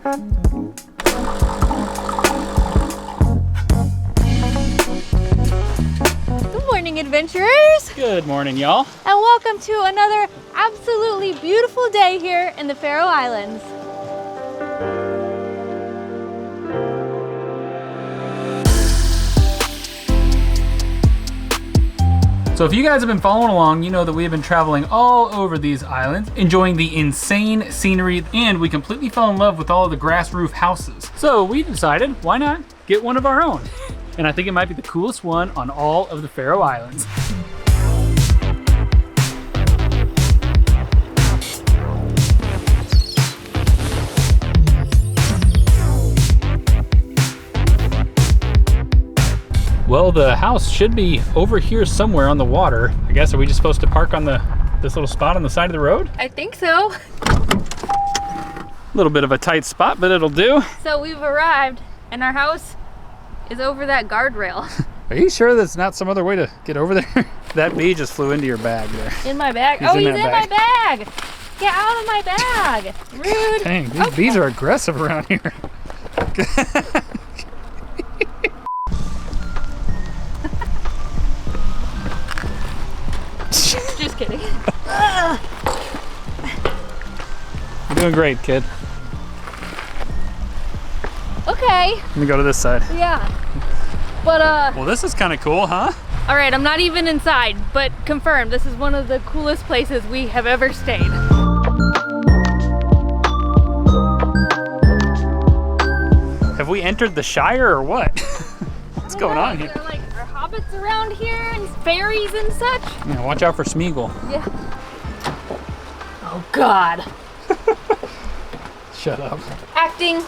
Good morning, adventurers. Good morning, y'all. And welcome to another absolutely beautiful day here in the Faroe Islands. So if you guys have been following along, you know that we have been traveling all over these islands, enjoying the insane scenery, and we completely fell in love with all of the grass roof houses. So we decided, why not get one of our own? And I think it might be the coolest one on all of the Faroe Islands. Well, the house should be over here somewhere on the water. I guess, are we just supposed to park on this little spot on the side of the road? I think so. A little bit of a tight spot, but it'll do. So we've arrived and our house is over that guardrail. Are you sure that's not some other way to get over there? That bee just flew into your bag there. In my bag? He's in my bag. Get out of my bag. Rude. Dang, these bees are aggressive around here. Just kidding. You're doing great, kid. Okay. Let me go to this side. Yeah. But Well, this is kind of cool, huh? all right, I'm not even inside, but confirmed, this is one of the coolest places we have ever stayed. Have we entered the Shire or what? What's going on here? Are hobbits around here and fairies and such? Yeah, watch out for Smeagol. Yeah. Oh God. Shut up. Acting.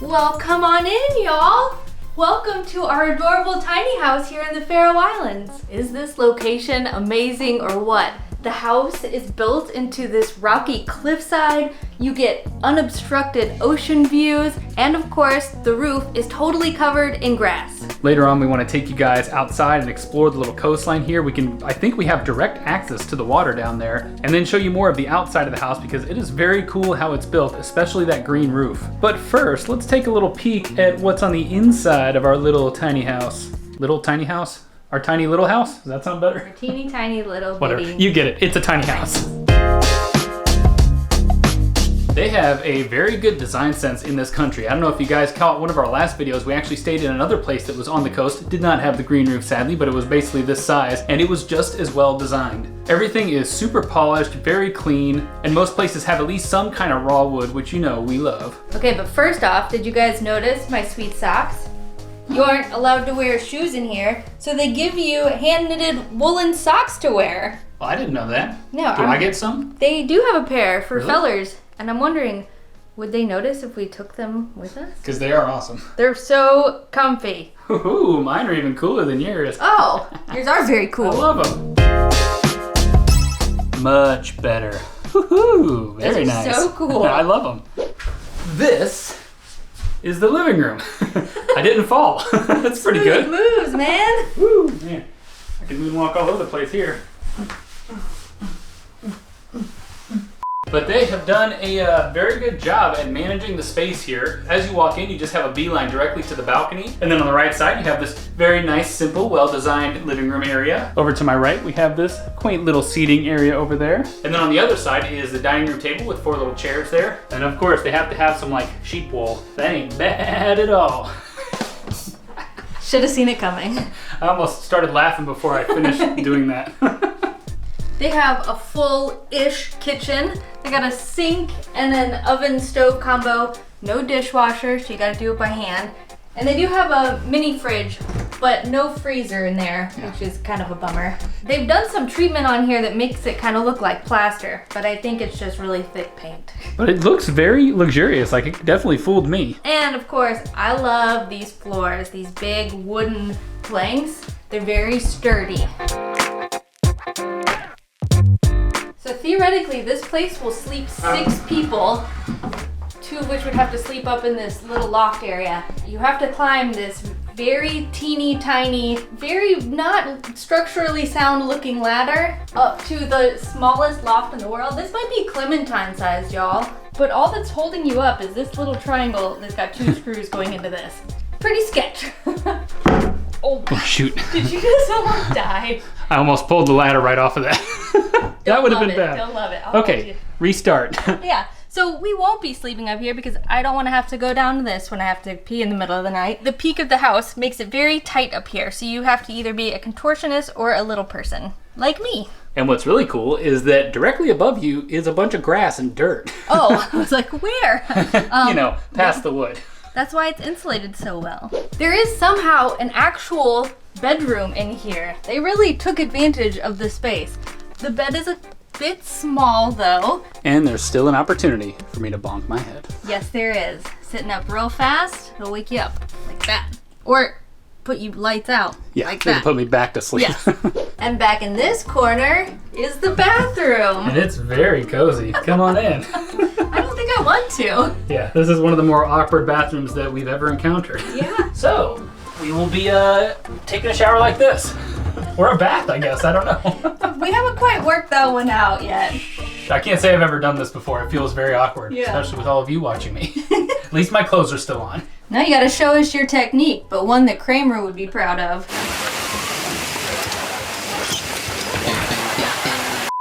Well, come on in, y'all. Welcome to our adorable tiny house here in the Faroe Islands. Is this location amazing or what? The house is built into this rocky cliffside. You get unobstructed ocean views, and of course, the roof is totally covered in grass. Later on, we want to take you guys outside and explore the little coastline here. I think we have direct access to the water down there, and then show you more of the outside of the house because it is very cool how it's built, especially that green roof. But first, let's take a little peek at what's on the inside of our little tiny house. Little tiny house? Our tiny little house? Does that sound better? Our teeny tiny little Whatever, bitty. you get it. It's a tiny house. They have a very good design sense in this country. I don't know if you guys caught one of our last videos, we actually stayed in another place that was on the coast. It did not have the green roof, sadly, but it was basically this size, and it was just as well designed. Everything is super polished, very clean, and most places have at least some kind of raw wood, which you know we love. Okay, but first off, did you guys notice my sweet socks? You aren't allowed to wear shoes in here, so they give you hand-knitted woolen socks to wear. Well, I didn't know that. No, Do I get some? They do have a pair for Really? fellers, and I'm wondering, would they notice if we took them with us? Because they are awesome. They're so comfy. Ooh, mine are even cooler than yours. Oh, yours are very I cool. love them. Much better. Woohoo! Very Those are nice. so cool. I love them. This is the living room. I didn't fall. That's pretty good. Smooth moves, man. Woo, man. I can moonwalk all over the place here. But they have done a very good job at managing the space here. As you walk in, you just have a beeline directly to the balcony. And then on the right side, you have this very nice, simple, well-designed living room area. Over to my right, we have this quaint little seating area over there. And then on the other side is the dining room table with 4 little chairs there. And of course, they have to have some like sheep wool. That ain't bad at all. Should have seen it coming. I almost started laughing before I finished doing that. They have a full-ish kitchen. They got a sink and an oven stove combo. No dishwasher, so you gotta do it by hand. And they do have a mini fridge, but no freezer in there, which is kind of a bummer. They've done some treatment on here that makes it kind of look like plaster, but I think it's just really thick paint. But it looks very luxurious, like it definitely fooled me. And of course, I love these floors, these big wooden planks. They're very sturdy. So theoretically, this place will sleep 6 people, 2 of which would have to sleep up in this little loft area. You have to climb this very teeny tiny, very not structurally sound looking ladder up to the smallest loft in the world. This might be Clementine sized, y'all. But all that's holding you up is this little triangle that's got 2 screws going into this. Pretty sketch. Oh, shoot. Did you just almost die? I almost pulled the ladder right off of that. That would have been bad. Don't love it. Okay, restart. Yeah, so we won't be sleeping up here because I don't want to have to go down to this when I have to pee in the middle of the night. The peak of the house makes it very tight up here, so you have to either be a contortionist or a little person, like me. And what's really cool is that directly above you is a bunch of grass and dirt. Oh, I was like, where? You know, past the wood. That's why it's insulated so well. There is somehow an actual bedroom in here. They really took advantage of the space. The bed is a bit small though. And there's still an opportunity for me to bonk my head. Yes, there is. Sitting up real fast, it'll wake you up like that. Or put you lights out like that. Put me back to sleep. Yes. And back in this corner is the bathroom. And it's very cozy. Come on in. I don't think I want to. Yeah, this is one of the more awkward bathrooms that we've ever encountered. Yeah. So, we will be taking a shower like this. Or a bath, I guess. I don't know. We haven't quite worked that one out yet. I can't say I've ever done this before. It feels very awkward, Yeah. especially with all of you watching me. At least my clothes are still on. Now you gotta show us your technique, but one that Kramer would be proud of.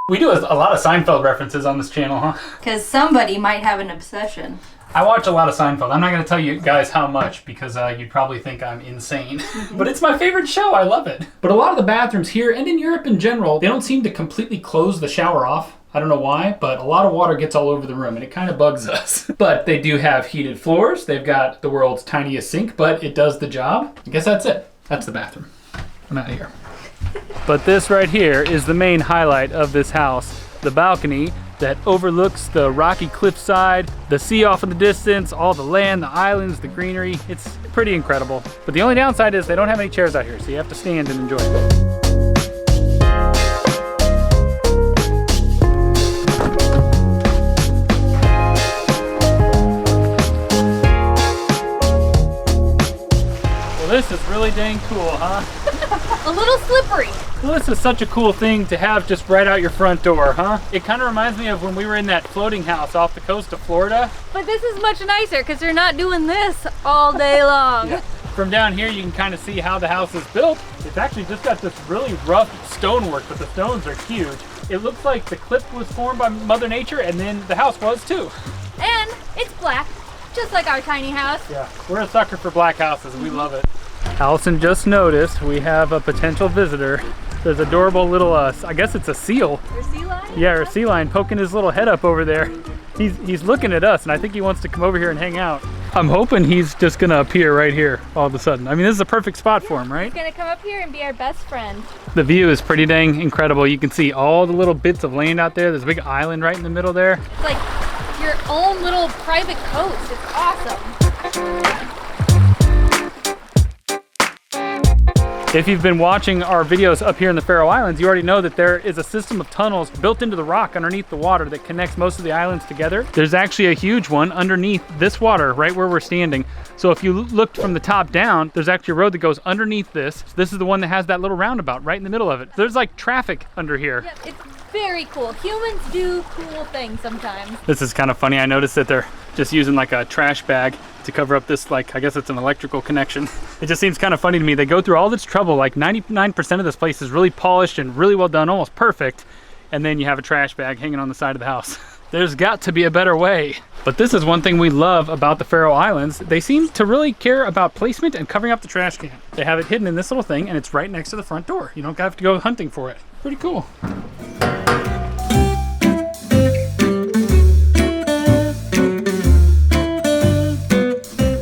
We do a lot of Seinfeld references on this channel, huh? Because somebody might have an obsession. I watch a lot of Seinfeld. I'm not going to tell you guys how much because you'd probably think I'm insane. But it's my favorite show. I love it. But a lot of the bathrooms here and in Europe in general, they don't seem to completely close the shower off. I don't know why, but a lot of water gets all over the room and it kind of bugs us. But they do have heated floors. They've got the world's tiniest sink, but it does the job. I guess that's it. That's the bathroom. I'm out of here. But this right here is the main highlight of this house. The balcony that overlooks the rocky cliffside, the sea off in the distance, all the land, the islands, the greenery. It's pretty incredible. But the only downside is they don't have any chairs out here, so you have to stand and enjoy it. Well, this is really dang cool, huh? A little slippery. Well, this is such a cool thing to have just right out your front door, huh? It kind of reminds me of when we were in that floating house off the coast of Florida. But this is much nicer because they're not doing this all day long. Yeah. From down here, you can kind of see how the house is built. It's actually just got this really rough stonework, but the stones are huge. It looks like the cliff was formed by Mother Nature, and then the house was too. And it's black, just like our tiny house. Yeah, we're a sucker for black houses, and we love it. Allison just noticed we have a potential visitor. There's adorable little, I guess it's a seal. Or sea lion? Yeah, or sea lion poking his little head up over there. He's looking at us, and I think he wants to come over here and hang out. I'm hoping he's just gonna appear right here all of a sudden. I mean, this is a perfect spot for him, right? He's gonna come up here and be our best friend. The view is pretty dang incredible. You can see all the little bits of land out there. There's a big island right in the middle there. It's like your own little private coast. It's awesome. If you've been watching our videos up here in the Faroe Islands, you already know that there is a system of tunnels built into the rock underneath the water that connects most of the islands together. There's actually a huge one underneath this water right where we're standing. So if you looked from the top down, there's actually a road that goes underneath this. This is the one that has that little roundabout right in the middle of it. There's like traffic under here. Yeah, it's very cool. Humans do cool things sometimes. This is kind of funny. I noticed that they're just using like a trash bag to cover up this, like, I guess it's an electrical connection. It just seems kind of funny to me. They go through all this trouble, like 99% of this place is really polished and really well done, almost perfect. And then you have a trash bag hanging on the side of the house. There's got to be a better way. But this is one thing we love about the Faroe Islands. They seem to really care about placement and covering up the trash can. They have it hidden in this little thing and it's right next to the front door. You don't have to go hunting for it. Pretty cool.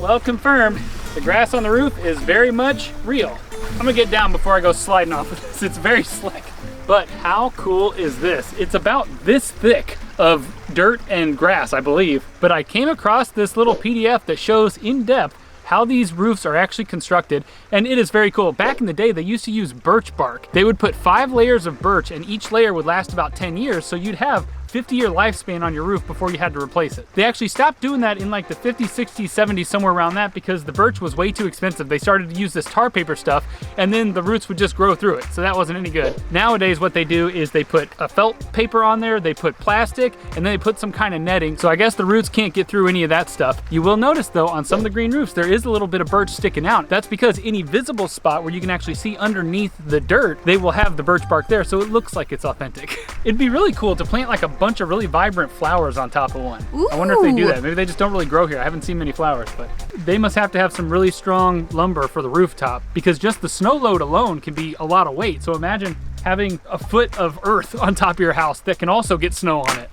Well, confirmed, the grass on the roof is very much real. I'm gonna get down before I go sliding off of this. It's very slick. But how cool is this? It's about this thick of dirt and grass, I believe. But I came across this little PDF that shows in depth how these roofs are actually constructed, and it is very cool. Back in the day, they used to use birch bark. They would put 5 layers of birch, and each layer would last about 10 years, so you'd have 50-year lifespan on your roof before you had to replace it. They actually stopped doing that in like the 50s, 60s, 70s, somewhere around that, because the birch was way too expensive. They started to use this tar paper stuff, and then the roots would just grow through it. So that wasn't any good. Nowadays, what they do is they put a felt paper on there, they put plastic, and then they put some kind of netting. So I guess the roots can't get through any of that stuff. You will notice though, on some of the green roofs, there is a little bit of birch sticking out. That's because any visible spot where you can actually see underneath the dirt, they will have the birch bark there, so it looks like it's authentic. It'd be really cool to plant like a bunch of really vibrant flowers on top of one. Ooh. I wonder if they do that. Maybe they just don't really grow here. I haven't seen many flowers, but they must have to have some really strong lumber for the rooftop, because just the snow load alone can be a lot of weight. So imagine having a foot of earth on top of your house that can also get snow on it.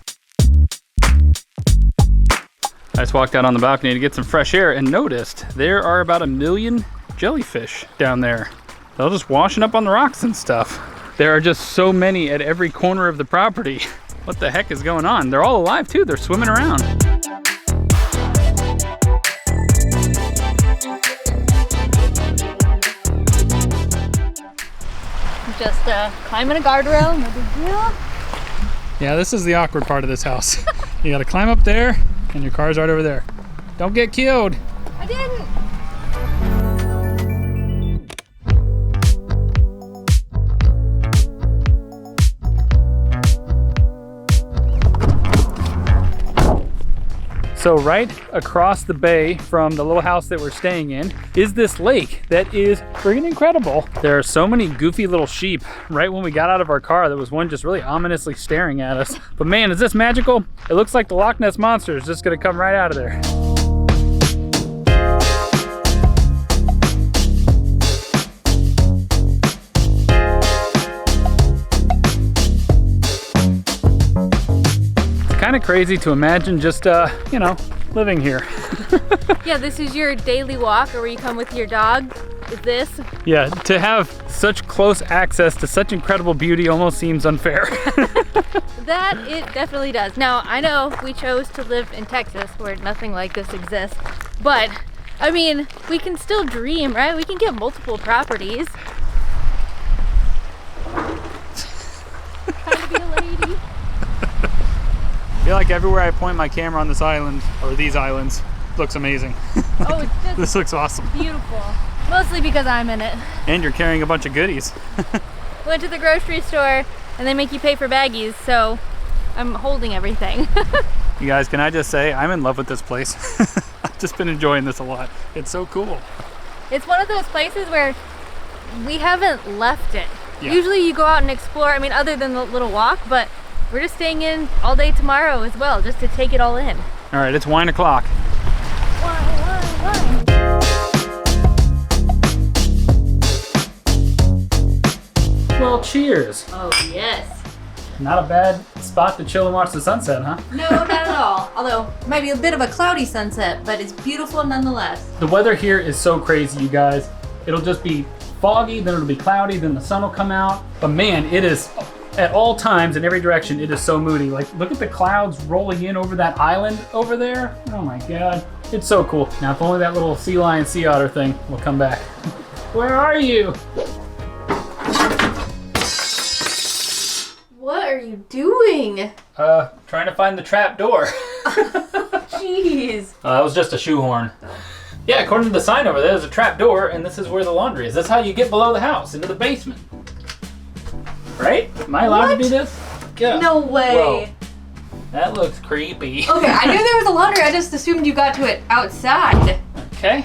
I just walked out on the balcony to get some fresh air and noticed there are about 1 million jellyfish down there. They're just washing up on the rocks and stuff. There are just so many at every corner of the property. What the heck is going on? They're all alive too. They're swimming around. Just climbing a guardrail, no big deal. Yeah, this is the awkward part of this house. You gotta climb up there, and your car's right over there. Don't get killed. I didn't. So right across the bay from the little house that we're staying in is this lake that is friggin' incredible. There are so many goofy little sheep. Right when we got out of our car, there was one just really ominously staring at us. But man, is this magical? It looks like the Loch Ness Monster is just gonna come right out of there. Kind of crazy to imagine just, you know, living here. Yeah, this is your daily walk, or where you come with your dog. Is this? Yeah, to have such close access to such incredible beauty almost seems unfair. That it definitely does. Now, I know we chose to live in Texas where nothing like this exists, but I mean, we can still dream, right? We can get multiple properties. Trying to be a lady. I feel like everywhere I point my camera on this island, or these islands, looks amazing. Oh, it's just This looks awesome. beautiful. Mostly because I'm in it. And you're carrying a bunch of goodies. Went to the grocery store and they make you pay for baggies, so I'm holding everything. You guys, can I just say, I'm in love with this place. I've just been enjoying this a lot. It's so cool. It's one of those places where we haven't left it. Yeah. Usually you go out and explore, I mean, other than the little walk, but we're just staying in all day tomorrow as well, just to take it all in. All right, it's wine o'clock. Wine. Well, cheers. Oh, yes. Not a bad spot to chill and watch the sunset, huh? No, not at all. Although, it might be a bit of a cloudy sunset, but it's beautiful nonetheless. The weather here is so crazy, you guys. It'll just be foggy, then it'll be cloudy, then the sun will come out. But man, it is, at all times, in every direction, it is so moody. Like, look at the clouds rolling in over that island over there. Oh my God, it's so cool. Now, if only that little sea lion, sea otter thing will come back. Where are you? What are you doing? Trying to find the trap door. Jeez. That was just a shoehorn. Yeah, according to the sign over there, there's a trap door, and this is where the laundry is. That's how you get below the house, into the basement. Right? Am I allowed to do this? Yeah. No way. Whoa. That looks creepy. Okay, I knew there was a laundry. I just assumed you got to it outside. Okay.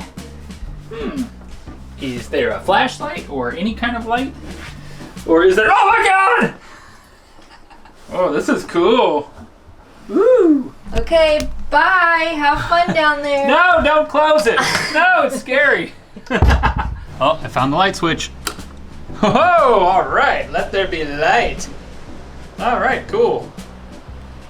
Is there a flashlight or any kind of light? Or is there, oh my God! Oh, this is cool. Woo! Okay, bye. Have fun down there. No, don't close it. No, it's scary. Oh, I found the light switch. Oh, all right. Let there be light. All right, cool.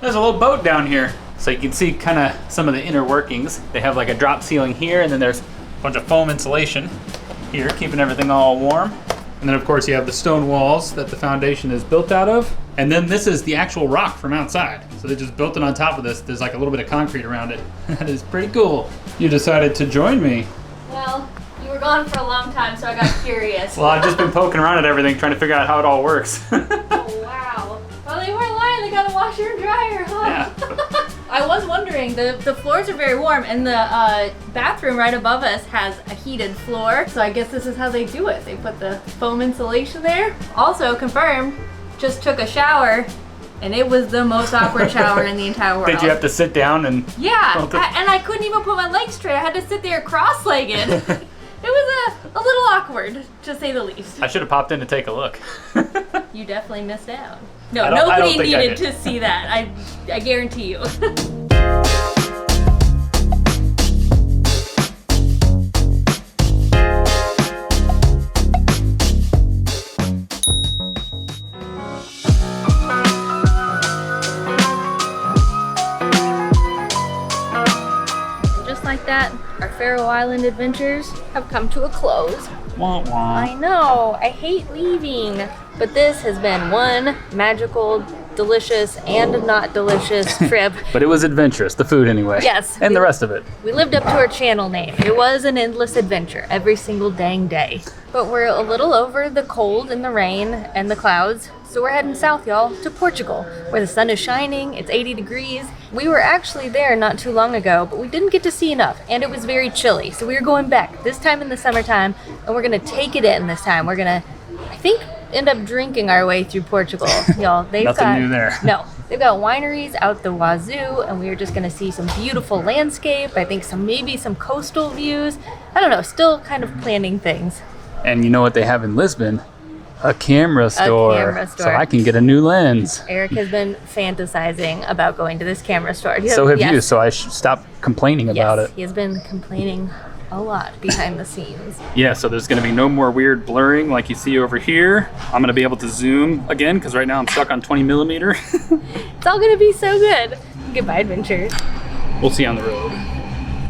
There's a little boat down here. So you can see kind of some of the inner workings. They have like a drop ceiling here, and then there's a bunch of foam insulation here, keeping everything all warm. And then of course you have the stone walls that the foundation is built out of. And then this is the actual rock from outside. So they just built it on top of this. There's like a little bit of concrete around it. That is pretty cool. You decided to join me. Well, you were gone for a long time, so I got curious. Well, I've just been poking around at everything, trying to figure out how it all works. Oh, wow. Well, they weren't lying. They got a washer and dryer, huh? Yeah. I was wondering, the floors are very warm, and the bathroom right above us has a heated floor, so I guess this is how they do it. They put the foam insulation there. Also confirmed, just took a shower, and it was the most awkward shower in the entire world. Did you have to sit down and... Yeah, and I couldn't even put my legs straight. I had to sit there cross-legged. It was a little awkward, to say the least. I should have popped in to take a look. You definitely missed out. No, I don't nobody think I needed did. to see that. I guarantee you. Just like that, our Faroe Island adventures have come to a close. Wah, wah. I know, I hate leaving. But this has been one magical, delicious, and not delicious trip. But it was adventurous, the food anyway. Yes. And the rest of it. We lived up to our channel name. It was an endless adventure every single dang day. But we're a little over the cold and the rain and the clouds. So we're heading south, y'all, to Portugal, where the sun is shining, it's 80 degrees. We were actually there not too long ago, but we didn't get to see enough, and it was very chilly. So we are going back this time in the summertime, and we're gonna take it in this time. We're gonna, I think, end up drinking our way through Portugal, y'all. They've Nothing new there. No, they've got wineries out the wazoo, and we are just gonna see some beautiful landscape. I think maybe some coastal views. I don't know, still kind of planning things. And you know what they have in Lisbon? A camera store. camera store. So I can get a new lens. Eric has been fantasizing about going to this camera store. So have Yes. you, so I should stop complaining about Yes, it. he has been complaining a lot behind the scenes. Yeah, so there's gonna be no more weird blurring like you see over here. I'm gonna be able to zoom again, because right now I'm stuck on 20 millimeter. It's all gonna be so good. Goodbye, adventures. We'll see you on the road.